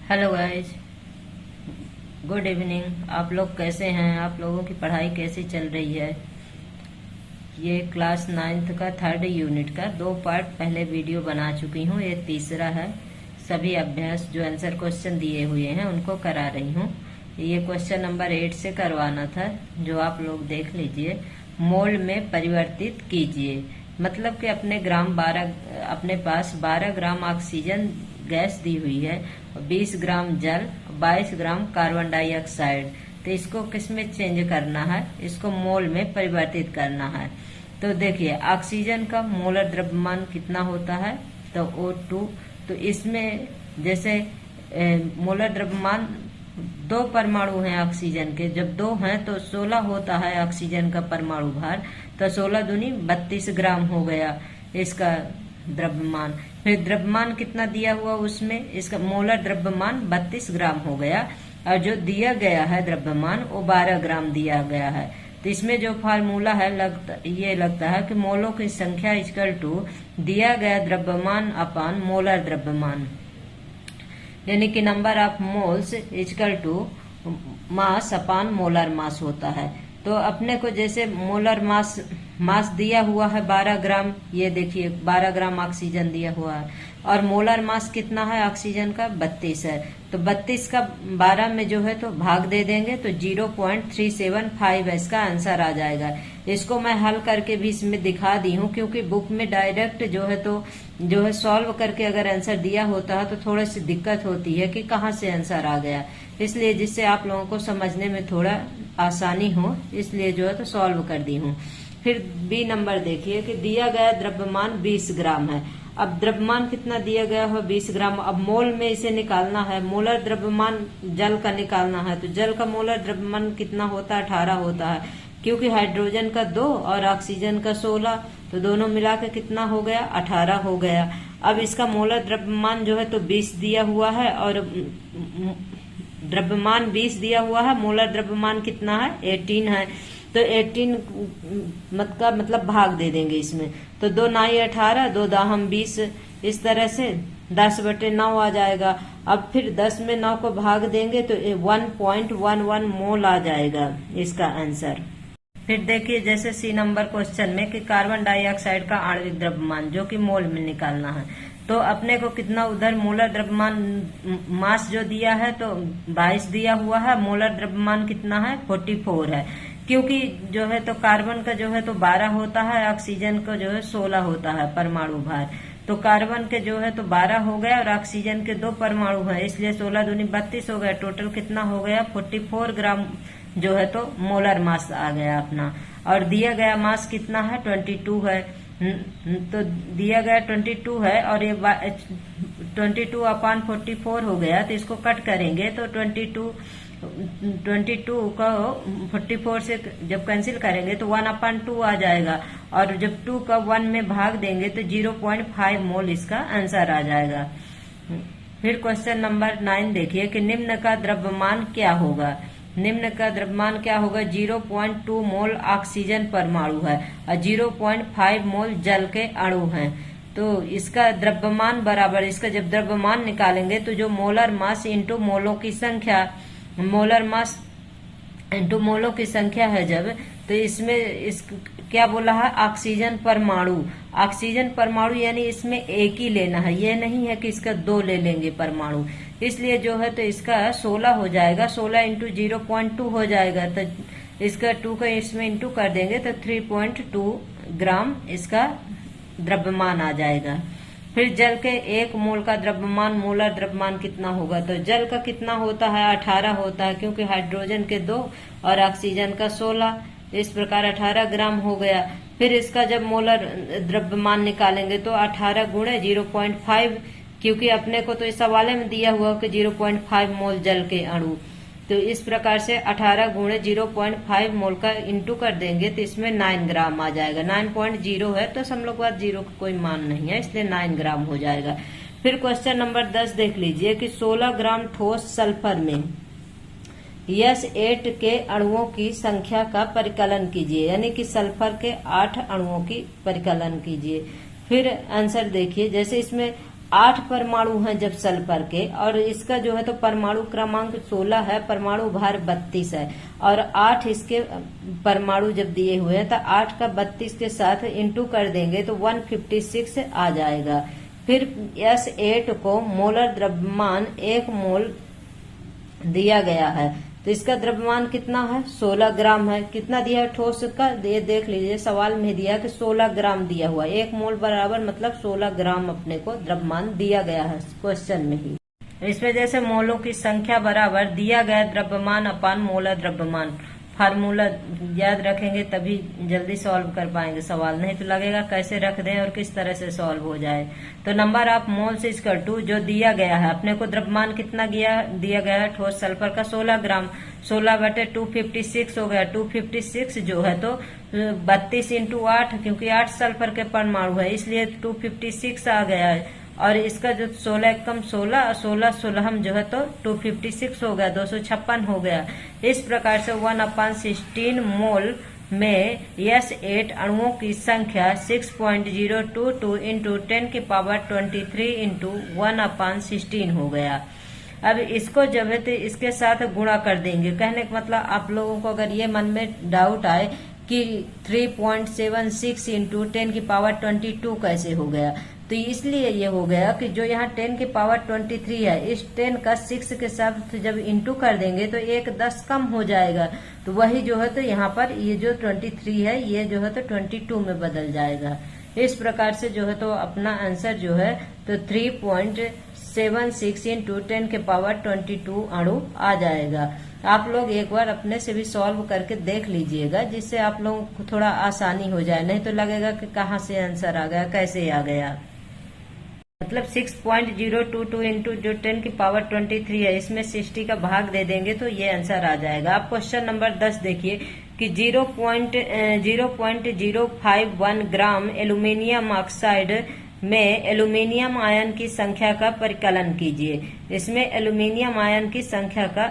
Hello guys, good evening. आप लोग कैसे हैं? आप लोगों की पढ़ाई कैसी चल रही है? ये क्लास 9th का 3rd यूनिट का 2 पार्ट पहले वीडियो बना चुकी हूँ। ये तीसरा है। सभी अभ्यास जो आंसर क्वेश्चन दिए हुए हैं उनको करा रही हूँ। ये क्वेश्चन नंबर 8 से करवाना था, जो आप लोग देख लीजिए। मोल में परिवर्तित कीजिए, मतलब कि अपने पास 12 ग्राम ऑक्सीजन गैस दी हुई है, 20 ग्राम जल, 22 ग्राम कार्बन डाइऑक्साइड। तो इसको किस में चेंज करना है? इसको मोल में परिवर्तित करना है। तो देखिए, ऑक्सीजन का मोलर द्रव्यमान कितना होता है? तो O2। तो इसमें जैसे मोलर द्रव्यमान 2 परमाणु हैं ऑक्सीजन के। जब 2 हैं तो 16 होता है ऑक्सीजन का परमाणु भार। तो 16 दूनी 32 ग्राम हो गया इसका द्रव्यमान। फिर द्रव्यमान कितना दिया हुआ उसमें? इसका मोलर द्रव्यमान 32 ग्राम हो गया, और जो दिया गया है द्रव्यमान वो 12 ग्राम दिया गया है। तो इसमें जो फार्मूला है ये लगता है कि मोलों की संख्या इक्वल टू दिया गया द्रव्यमान अपान मोलर द्रव्यमान, यानी कि number of moles equal to mass upon molar mass होता है। तो अपने को जैसे मोलर मास दिया हुआ है 12 ग्राम, ये देखिए 12 ग्राम ऑक्सीजन दिया हुआ है, और मोलर मास कितना है ऑक्सीजन का? 32 है। तो 32 का 12 में जो है तो भाग दे देंगे तो 0.375 इसका आंसर आ जाएगा। इसको मैं हल करके भी इसमें दिखा दी हूँ, क्योंकि बुक में डायरेक्ट जो है सॉल्व करके अगर आंसर दिया होता है तो थोड़ी सी दिक्कत होती है कि कहाँ से आंसर आ गया। इसलिए जिससे आप लोगों को समझने में थोड़ा आसानी हो, इसलिए जो है तो सॉल्व कर दी हूँ। फिर बी नंबर देखिए कि दिया गया द्रव्यमान 20 ग्राम है। अब द्रव्यमान कितना दिया गया है? 20 ग्राम। अब मोल में इसे निकालना है। मोलर द्रव्यमान जल का निकालना है, तो जल का मोलर द्रव्यमान कितना होता है? 18 होता है, क्योंकि हाइड्रोजन का 2 और ऑक्सीजन का 16, तो दोनों मिला के कितना हो गया? 18 हो गया। अब इसका मोलर द्रव्यमान जो है तो 20 दिया हुआ है, और द्रव्यमान 20 दिया हुआ है, मोलर द्रव्यमान कितना है? 18 है। तो 18 का मतलब भाग दे देंगे इसमें, तो 2 9 18, 2 दाहम 20, इस तरह से 10/9 आ जाएगा। अब फिर 10 में 9 को भाग देंगे तो 1.11 मोल आ जाएगा इसका आंसर। फिर देखिए जैसे सी नंबर क्वेश्चन में कि कार्बन डाइऑक्साइड का आणविक द्रव्यमान जो कि मोल में निकालना है। तो अपने को कितना उधर मोलर द्रव्यमान मास जो दिया है तो 22 दिया हुआ है, मोलर द्रव्यमान कितना है? 44 है, क्योंकि जो है तो कार्बन का जो है तो 12 होता है, ऑक्सीजन का जो है 16 होता है परमाणु भार। तो कार्बन के जो है तो 12 हो गया और ऑक्सीजन के 2 परमाणु है, इसलिए 16 दूनी 32 हो गया। टोटल कितना हो गया? 44 ग्राम जो है तो मोलर मास आ गया अपना। और दिया गया मास कितना है? 22 है। तो दिया गया 22 है, और ये 22/44 हो गया। तो इसको कट करेंगे तो 22 को 44 से जब कैंसिल करेंगे तो 1/2 आ जाएगा, और जब 2 का 1 में भाग देंगे तो 0.5 मोल इसका आंसर आ जाएगा। फिर क्वेश्चन नंबर 9 देखिए कि निम्न का द्रव्यमान क्या होगा? निम्न का द्रव्यमान क्या होगा? 0.2 मोल ऑक्सीजन परमाणु है और 0.5 मोल जल के अणु हैं। तो इसका द्रव्यमान बराबर, इसका जब द्रव्यमान निकालेंगे तो जो मोलर मास इंटू मोलों की संख्या, मोलर मास इंटू मोलों की संख्या है जब, तो इसमें क्या बोला है? ऑक्सीजन परमाणु। ऑक्सीजन परमाणु यानी इसमें एक ही लेना है, ये नहीं है कि इसका 2 ले लेंगे परमाणु। इसलिए जो है तो इसका 16 हो जाएगा, 16 इंटू 0.2 हो जाएगा। तो इसका 2 का इसमें इंटू कर देंगे तो 3.2 ग्राम इसका द्रव्यमान आ जाएगा। फिर जल के 1 मोल का द्रव्यमान, मोलर द्रव्यमान कितना होगा? तो जल का कितना होता है? 18 होता है, क्योंकि हाइड्रोजन के 2 और ऑक्सीजन का 16, इस प्रकार 18 ग्राम हो गया। फिर इसका जब मोलर द्रव्यमान निकालेंगे तो 18 गुणे 0.5, क्योंकि अपने को तो इस सवाल में दिया हुआ कि 0.5 मोल जल के अणु। तो इस प्रकार से 18 गुणे 0.5 मोल का इंटू कर देंगे तो इसमें 9 ग्राम आ जाएगा। 9.0 है तो हम लोग पास 0 का कोई मान नहीं है, इसलिए 9 ग्राम हो जाएगा। फिर क्वेश्चन नंबर 10 देख लीजिए कि 16 ग्राम ठोस सल्फर में S8 के अणुओं की संख्या का परिकलन कीजिए, यानी कि सल्फर के 8 अणुओं की परिकलन कीजिए। फिर आंसर देखिए, जैसे इसमें 8 परमाणु हैं जब सल्फर के, और इसका जो है तो परमाणु क्रमांक 16 है, परमाणु भार 32 है, और 8 इसके परमाणु जब दिए हुए हैं तो 8 का 32 के साथ इंटू कर देंगे तो 156 आ जाएगा। फिर S8 को मोलर द्रव्यमान 1 मोल दिया गया है, तो इसका द्रव्यमान कितना है 16 ग्राम है। कितना दिया है ठोस का, ये देख लीजिए सवाल में दिया कि 16 ग्राम दिया हुआ, 1 मोल बराबर मतलब 16 ग्राम अपने को द्रव्यमान दिया गया है क्वेश्चन में ही। इसमें जैसे मोलों की संख्या बराबर दिया गया द्रव्यमान अपान मोलर द्रव्यमान, फार्मूला याद रखेंगे तभी जल्दी सॉल्व कर पाएंगे सवाल, नहीं तो लगेगा कैसे रख दें और किस तरह से सॉल्व हो जाए। तो number of moles equal to जो दिया गया है अपने को द्रव्यमान कितना दिया गया है ठोस सल्फर का 16 ग्राम, 16/256 हो गया। 256 जो है तो 32 × 8, क्योंकि 8 सल्फर के परमाणु है इसलिए 256 आ गया है। और इसका जो 16 एकम 16 और 16 16 जो है तो 256 हो गया, 256 हो गया। इस प्रकार से 1/16 मोल में S8 अणुओं की संख्या 6.022 इंटू 10⁻23 इंटू 1/16 हो गया। अब इसको जब है तो इसके साथ गुणा कर देंगे। कहने का मतलब आप लोगों को अगर ये मन में डाउट आए कि 3.76 इंटू 10⁻22 कैसे हो गया, तो इसलिए ये हो गया कि जो यहाँ 10⁻23 है इस 10 का 6 के साथ जब इंटू कर देंगे तो 1 10 कम हो जाएगा, तो वही जो है तो यहाँ पर ये जो 23 है ये जो है तो 22 में बदल जाएगा। इस प्रकार से जो है तो अपना आंसर जो है तो 3.76 इंटू 10⁻22 अणु आ जाएगा। आप लोग एक बार अपने से भी सॉल्व करके देख लीजिएगा जिससे आप लोगों को थोड़ा आसानी हो जाए, नहीं तो लगेगा कि कहाँ से आंसर आ गया, कैसे आ गया। मतलब 6.022 इंटू जो 10⁻23 है इसमें 60 का भाग दे देंगे तो ये आंसर आ जाएगा। आप क्वेश्चन नंबर 10 देखिए कि 0.051 ग्राम एल्यूमिनियम ऑक्साइड में एल्यूमिनियम आयन की संख्या का परिकलन कीजिए। इसमें एल्यूमिनियम आयन की संख्या का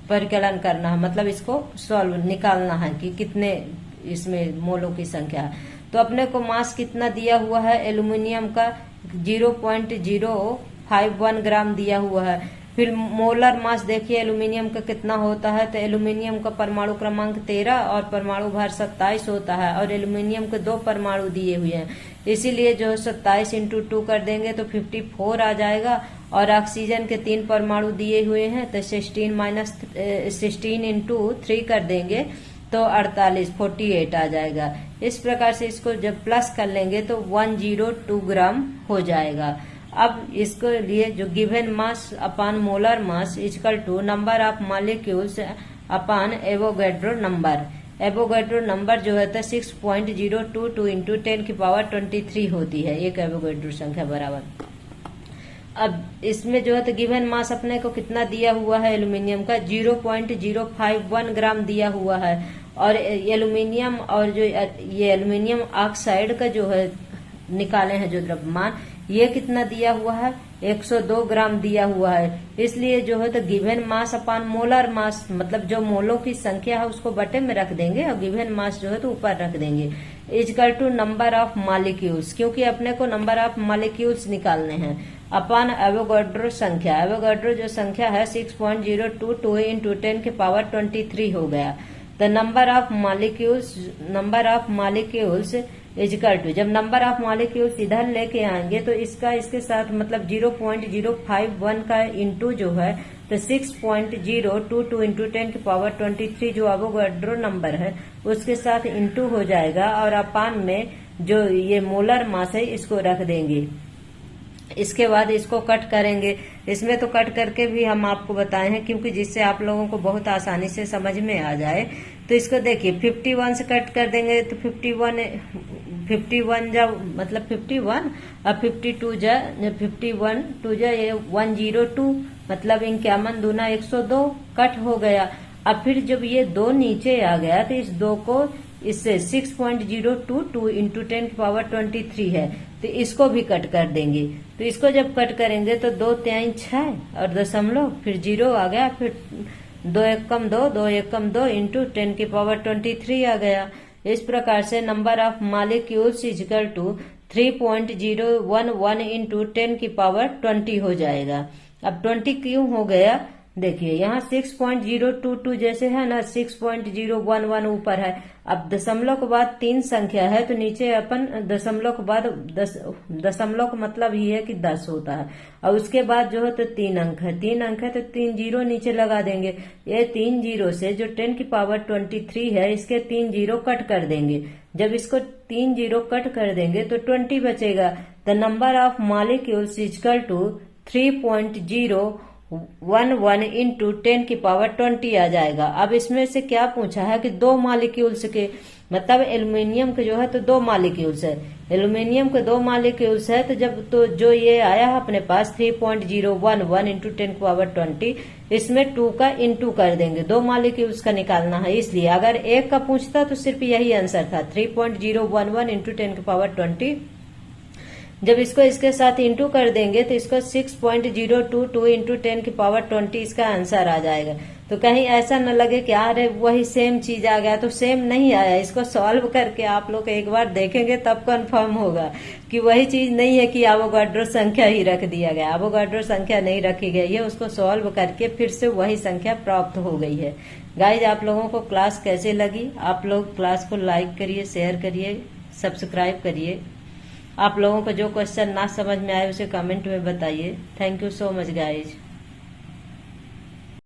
परिकलन करना है, मतलब इसको सॉल्व निकालना है कि कितने इसमें मोलों की संख्या है। तो अपने को मास कितना दिया हुआ है एल्यूमिनियम का 0.051 ग्राम दिया हुआ है। फिर मोलर मास देखिए एल्यूमिनियम का कितना होता है, तो एल्यूमिनियम का परमाणु क्रमांक 13 और परमाणु भार 27 होता है, और एल्यूमिनियम के 2 परमाणु दिए हुए हैं इसीलिए जो 27 इंटू 2 कर देंगे तो 54 आ जाएगा। और ऑक्सीजन के 3 परमाणु दिए हुए हैं तो 16 इंटू 3 कर देंगे तो 48 आ जाएगा। इस प्रकार से इसको जब प्लस कर लेंगे तो 102 ग्राम हो जाएगा। अब इसको लिए जो given mass upon molar mass equal to number of molecules upon Avogadro number. Avogadro number जो है 6.022 इंटू 10⁻23 होती है एक एवोगैड्रो संख्या बराबर। अब इसमें जो है तो गिवन मास अपने को कितना दिया हुआ है एल्यूमिनियम का 0.051 ग्राम दिया हुआ है, और एल्यूमिनियम और जो ये एल्यूमिनियम ऑक्साइड का जो है निकाले हैं जो द्रव्यमान ये कितना दिया हुआ है 102 ग्राम दिया हुआ है। इसलिए जो है तो गिवन मास अपान मोलर मास, मतलब जो मोलों की संख्या है उसको बटे में रख देंगे और गिवन मास जो है तो ऊपर रख देंगे equal to number of molecules, क्योंकि अपने को नंबर ऑफ मॉलिक्यूल्स निकालने हैं अपान एवोगैड्रो संख्या। एवोगैड्रो जो संख्या है 6.022 इंटू 10⁻23 हो गया। The number of molecules equal to, जब नंबर ऑफ मॉलिक्यूल्स इधर लेके आएंगे तो इसके साथ मतलब 0.051 का इंटू जो है तो 6.022 इंटू 10⁻23 जो एवोगैड्रो नंबर है उसके साथ इंटू हो जाएगा, और अपान में जो ये मोलर मास है इसको रख देंगे। इसके बाद इसको कट करेंगे। इसमें तो कट करके भी हम आपको बताए हैं क्योंकि जिससे आप लोगों को बहुत आसानी से समझ में आ जाए। तो इसको देखिए 51 से कट कर देंगे तो 51 जब मतलब 51 और 52 जा 51 2 जा ये 102 मतलब 51 दूना 102 कट हो गया। अब फिर जब ये 2 नीचे आ गया तो इस 2 को इससे 6.022 इंटू 10⁻23 है तो इसको भी कट कर देंगे। तो इसको जब कट करेंगे तो 2 3 6 और दशमलव फिर 0 आ गया, फिर 2 एकम 2 2 एकम 2 इंटू 10⁻23 आ गया। इस प्रकार से number of molecules equal to 3.011 into 10⁻20 हो जाएगा। अब 20 क्यों हो गया, देखिए यहाँ 6.022 जैसे है ना, 6.011 ऊपर है। अब दशमलव के बाद 3 संख्या है तो नीचे अपन दशमलव के बाद दशमलव का मतलब ही है कि 10 होता है। और उसके बाद जो है तो 3 अंक है, 3 अंक है तो 3 जीरो नीचे लगा देंगे। ये 3 जीरो से जो 10⁻23 है इसके 3 जीरो कट कर देंगे। जब इसको 3 जीरो कट कर देंगे तो 20 बचेगा। The number of molecules equal to 3.011 into 10⁻20 आ जाएगा। अब इसमें से क्या पूछा है कि 2 मॉलिक्यूल्स के, मतलब एल्यूमिनियम के जो है तो 2 मॉलिक्यूल्स है, एल्यूमिनियम के 2 मॉलिक्यूल्स है। तो जब तो जो ये आया है अपने पास 3.011 इंटू 10⁻20, इसमें 2 का इंटू कर देंगे, 2 मॉलिक्यूल्स का निकालना है। इसलिए अगर 1 का पूछता तो सिर्फ यही आंसर था 3.011 इंटू 10⁻20। जब इसको इसके साथ इंटू कर देंगे तो इसको 6.022 इंटू 10⁻20 इसका आंसर आ जाएगा। तो कहीं ऐसा न लगे कि अरे वही सेम चीज आ गया, तो सेम नहीं आया। इसको सॉल्व करके आप लोग एक बार देखेंगे तब कंफर्म होगा कि वही चीज नहीं है कि एवोगाड्रो संख्या ही रख दिया गया। एवोगाड्रो संख्या नहीं रखी गई है, उसको सॉल्व करके फिर से वही संख्या प्राप्त हो गई है। गाइज, आप लोगों को क्लास कैसे लगी? आप लोग क्लास को लाइक करिए, शेयर करिए, सब्सक्राइब करिए। आप लोगों को जो क्वेश्चन ना समझ में आए उसे कमेंट में बताइए। Thank you so much guys.